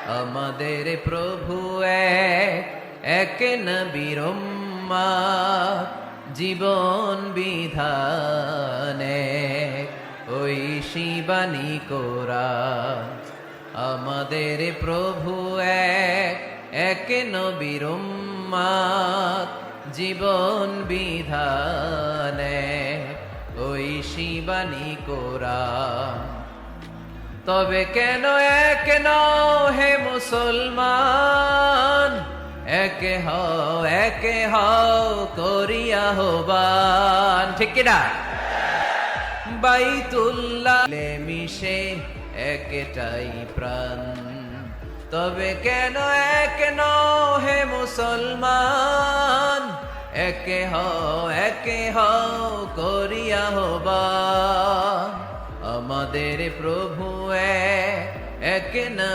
আমাদের প্রভু এক নবীর উম্মত, জীবন বিধানে ওই শিবানী কোরআন। আমাদের প্রভু এক নবীর উম্মত, জীবন বিধানে ওই শিবানী কোরআন। তবে কেন এক নও হে মুসলমান, একে হও করিয়া আহ্বান। ঠিক কিনা? বাইতুল্লাহ মিশে একটাই প্রাণ। তবে কেন এক নও হে মুসলমান, একে হও করিয়া আহ্বান। আমাদের প্রভু এক না